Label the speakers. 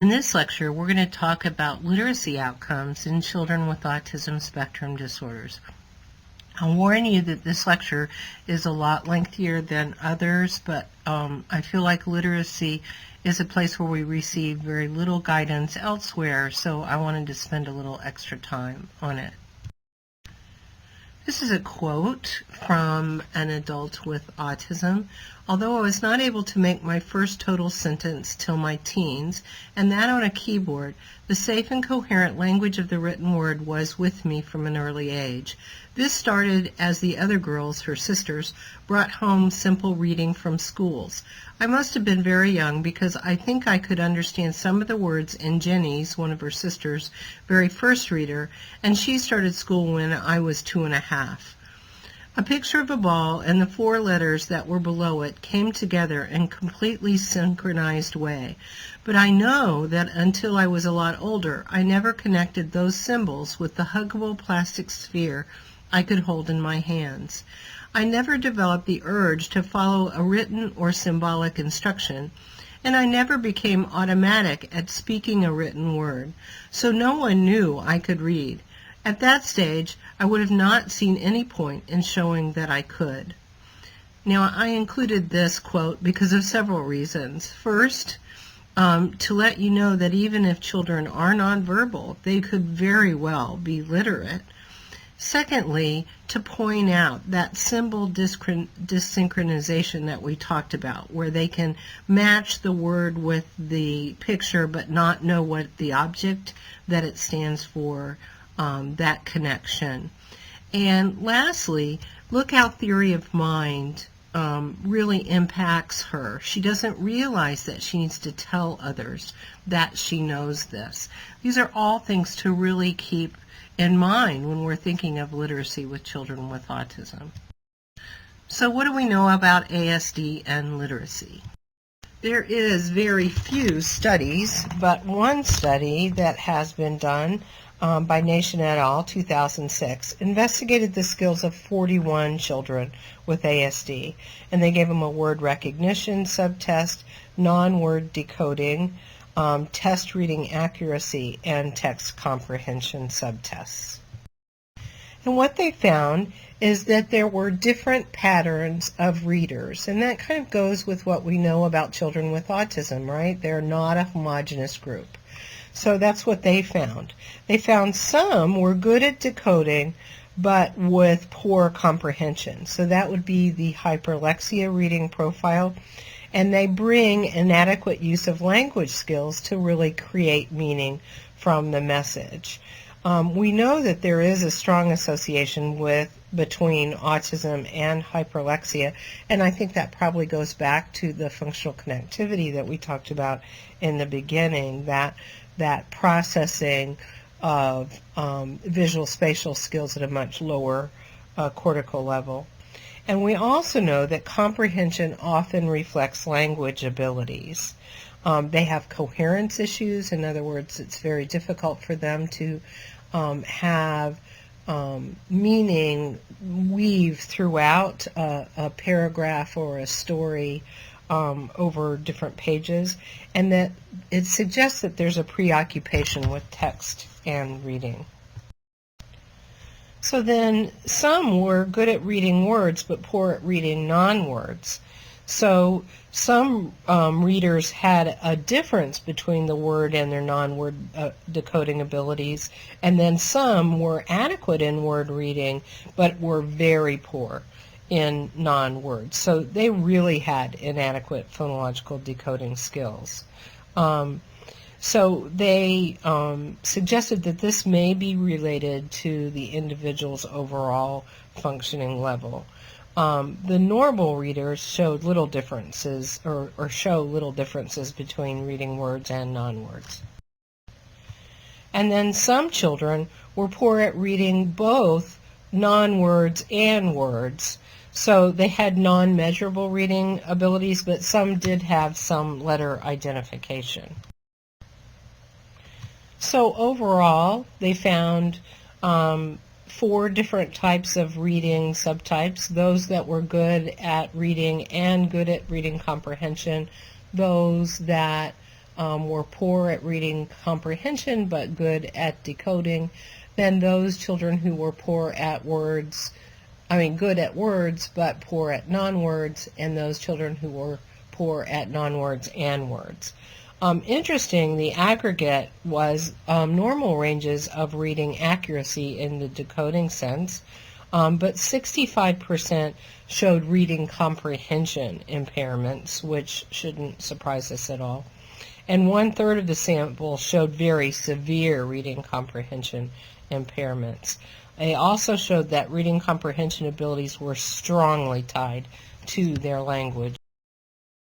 Speaker 1: In this lecture, we're going to talk about literacy outcomes in children with autism spectrum disorders. I'll warn you that this lecture is a lot lengthier than others, but I feel like literacy is a place where we receive very little guidance elsewhere, so I wanted to spend a little extra time on it. This is a quote from an adult with autism. Although I was not able to make my first total sentence till my teens, and that on a keyboard, the safe and coherent language of the written word was with me from an early age. This started as the other girls, her sisters, brought home simple reading from schools. I must have been very young because I think I could understand some of the words in Jenny's, one of her sisters, very first reader, and she started school when I was 2½. A picture of a ball and the 4 letters that were below it came together in completely synchronized way. But I know that until I was a lot older, I never connected those symbols with the huggable plastic sphere I could hold in my hands. I never developed the urge to follow a written or symbolic instruction, and I never became automatic at speaking a written word, so no one knew I could read. At that stage, I would have not seen any point in showing that I could. Now, I included this quote because of several reasons. First, to let you know that even if children are nonverbal, they could very well be literate. Secondly, to point out that symbol desynchronization that we talked about, where they can match the word with the picture but not know what the object that it stands for, that connection. And lastly, look how theory of mind really impacts her. She doesn't realize that she needs to tell others that she knows this. These are all things to really keep in mind when we're thinking of literacy with children with autism. So what do we know about ASD and literacy? There is very few studies, but one study that has been done by Nation et al., 2006, investigated the skills of 41 children with ASD, and they gave them a word recognition subtest, non-word decoding, test reading accuracy, and text comprehension subtests. And what they found is that there were different patterns of readers, and that kind of goes with what we know about children with autism, right? They're not a homogeneous group. So that's what they found. They found some were good at decoding, but with poor comprehension. So that would be the Hyperlexia reading profile. And they bring inadequate use of language skills to really create meaning from the message. We know that there is a strong association between autism and hyperlexia, and I think that probably goes back to the functional connectivity that we talked about in the beginning, that processing of visual spatial skills at a much lower cortical level. And we also know that comprehension often reflects language abilities. They have coherence issues. In other words, it's very difficult for them to have meaning weave throughout a paragraph or a story over different pages, and that it suggests that there's a preoccupation with text and reading. So then some were good at reading words but poor at reading non-words. So some readers had a difference between the word and their non-word decoding abilities, and then some were adequate in word reading but were very poor in non-words. So they really had inadequate phonological decoding skills. So they suggested that this may be related to the individual's overall functioning level. The normal readers showed little differences or show little differences between reading words and non-words. And then some children were poor at reading both non-words and words. So they had non-measurable reading abilities, but some did have some letter identification. So overall, they found 4 different types of reading subtypes: those that were good at reading and good at reading comprehension, those that were poor at reading comprehension but good at decoding, then those children who were good at words but poor at non-words, and those children who were poor at non-words and words. Interesting, the aggregate was normal ranges of reading accuracy in the decoding sense, but 65% showed reading comprehension impairments, which shouldn't surprise us at all. And 1/3 of the sample showed very severe reading comprehension impairments. They also showed that reading comprehension abilities were strongly tied to their language.